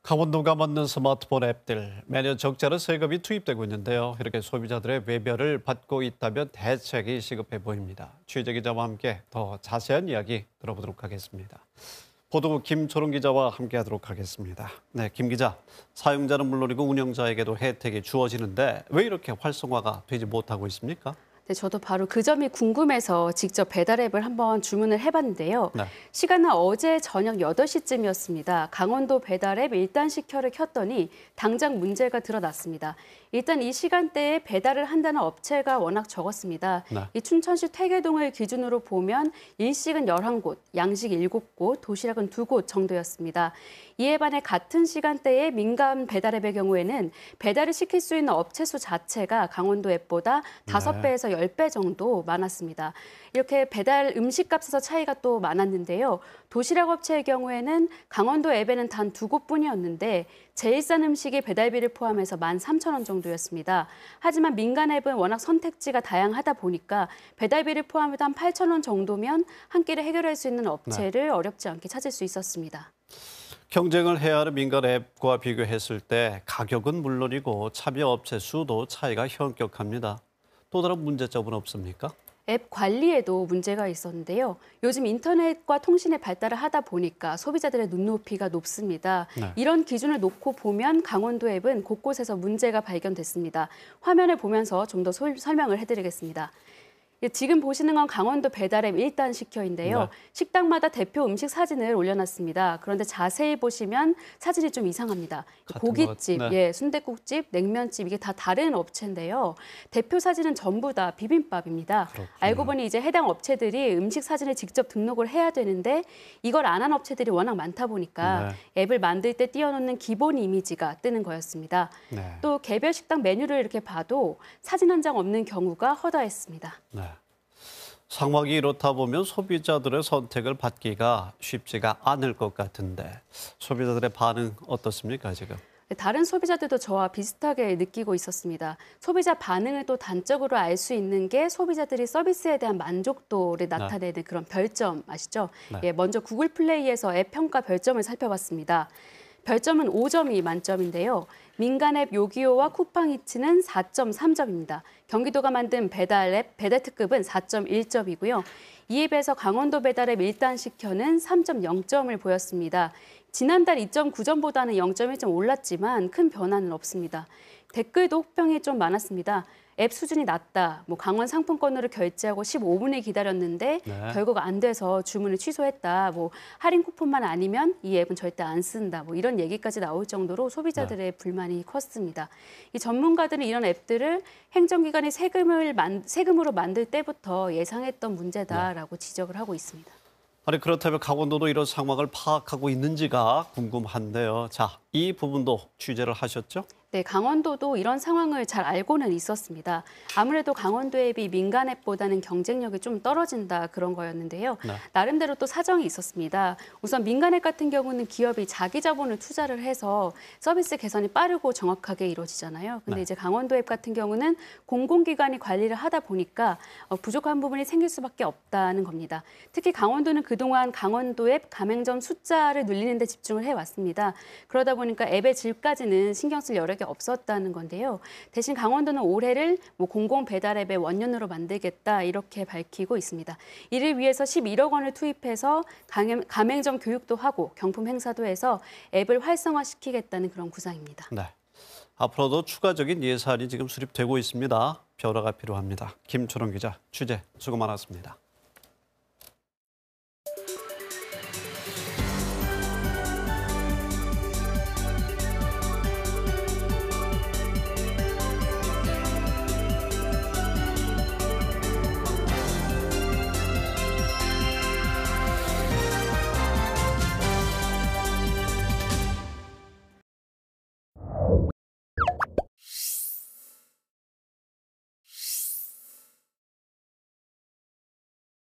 강원도가 만든 스마트폰 앱들, 매년 적자로 세금이 투입되고 있는데요. 이렇게 소비자들의 외면을 받고 있다면 대책이 시급해 보입니다. 취재 기자와 함께 더 자세한 이야기 들어보도록 하겠습니다. 보도국 김초롱 기자와 함께하도록 하겠습니다. 네, 김 기자, 사용자는 물론이고 운영자에게도 혜택이 주어지는데 왜 이렇게 활성화가 되지 못하고 있습니까? 네, 저도 바로 그 점이 궁금해서 직접 배달앱을 한번 주문을 해봤는데요. 네. 시간은 어제 저녁 8시쯤이었습니다. 강원도 배달앱 일단 시켜를 켰더니 당장 문제가 드러났습니다. 일단 이 시간대에 배달을 한다는 업체가 워낙 적었습니다. 네. 이 춘천시 퇴계동을 기준으로 보면 일식은 11곳, 양식 7곳, 도시락은 2곳 정도였습니다. 이에 반해 같은 시간대에 민간 배달앱의 경우에는 배달을 시킬 수 있는 업체 수 자체가 강원도 앱보다 5배에서 10배 정도 많았습니다. 이렇게 배달 음식값에서 차이가 또 많았는데요. 도시락 업체의 경우에는 강원도 앱에는 단 2곳뿐이었는데 제일 싼 음식이 배달비를 포함해서 13,000원 정도였습니다. 하지만 민간 앱은 워낙 선택지가 다양하다 보니까 배달비를 포함해도 한 8,000원 정도면 한 끼를 해결할 수 있는 업체를 어렵지 않게 찾을 수 있었습니다. 경쟁을 해야 하는 민간 앱과 비교했을 때 가격은 물론이고 참여 업체 수도 차이가 현격합니다. 또 다른 문제점은 없습니까? 앱 관리에도 문제가 있었는데요. 요즘 인터넷과 통신의 발달을 하다 보니까 소비자들의 눈높이가 높습니다. 네. 이런 기준을 놓고 보면 강원도 앱은 곳곳에서 문제가 발견됐습니다. 화면을 보면서 좀 더 설명을 해드리겠습니다. 지금 보시는 건 강원도 배달앱 1단 시켜인데요. 네. 식당마다 대표 음식 사진을 올려놨습니다. 그런데 자세히 보시면 사진이 좀 이상합니다. 고깃집, 네. 순댓국집, 냉면집 이게 다 다른 업체인데요. 대표 사진은 전부 다 비빔밥입니다. 그렇군요. 알고 보니 이제 해당 업체들이 음식 사진을 직접 등록을 해야 되는데 이걸 안 한 업체들이 워낙 많다 보니까 앱을 만들 때 띄워놓는 기본 이미지가 뜨는 거였습니다. 네. 또 개별 식당 메뉴를 이렇게 봐도 사진 한 장 없는 경우가 허다했습니다. 네. 상황이 이렇다 보면 소비자들의 선택을 받기가 쉽지가 않을 것 같은데 소비자들의 반응 어떻습니까, 지금? 다른 소비자들도 저와 비슷하게 느끼고 있었습니다. 소비자 반응을 또 단적으로 알 수 있는 게 소비자들이 서비스에 대한 만족도를 나타내는 그런 별점 아시죠? 네. 먼저 구글 플레이에서 앱 평가 별점을 살펴봤습니다. 별점은 5점이 만점인데요. 민간 앱 요기요와 쿠팡이츠는 4.3점입니다. 경기도가 만든 배달앱 배달특급은 4.1점이고요. 이에 비해서 강원도 배달앱 일단 시켜는 3.0점을 보였습니다. 지난달 2.9점보다는 0.1점 올랐지만 큰 변화는 없습니다. 댓글도 혹평이 좀 많았습니다. 앱 수준이 낮다, 강원 상품권으로 결제하고 15분을 기다렸는데 결국 안 돼서 주문을 취소했다, 할인 쿠폰만 아니면 이 앱은 절대 안 쓴다, 이런 얘기까지 나올 정도로 소비자들의 불만이 컸습니다. 이 전문가들은 이런 앱들을 행정기관이 세금으로 만들 때부터 예상했던 문제다라고 지적을 하고 있습니다. 아니, 그렇다면 강원도도 이런 상황을 파악하고 있는지가 궁금한데요. 자, 이 부분도 취재를 하셨죠? 네, 강원도도 이런 상황을 잘 알고는 있었습니다. 아무래도 강원도 앱이 민간 앱보다는 경쟁력이 좀 떨어진다 그런 거였는데요. 나름대로 또 사정이 있었습니다. 우선 민간 앱 같은 경우는 기업이 자기 자본을 투자를 해서 서비스 개선이 빠르고 정확하게 이루어지잖아요. 근데 이제 강원도 앱 같은 경우는 공공기관이 관리를 하다 보니까 부족한 부분이 생길 수밖에 없다는 겁니다. 특히 강원도는 그동안 강원도 앱 가맹점 숫자를 늘리는 데 집중을 해왔습니다. 그러다 보니까 앱의 질까지는 신경 쓸 여력이 없었다는 건데요. 대신 강원도는 올해를 공공 배달 앱의 원년으로 만들겠다 이렇게 밝히고 있습니다. 이를 위해서 11억 원을 투입해서 가맹점 교육도 하고 경품 행사도 해서 앱을 활성화시키겠다는 그런 구상입니다. 네. 앞으로도 추가적인 예산이 지금 수립되고 있습니다. 변화가 필요합니다. 김초롱 기자, 취재 수고 많았습니다.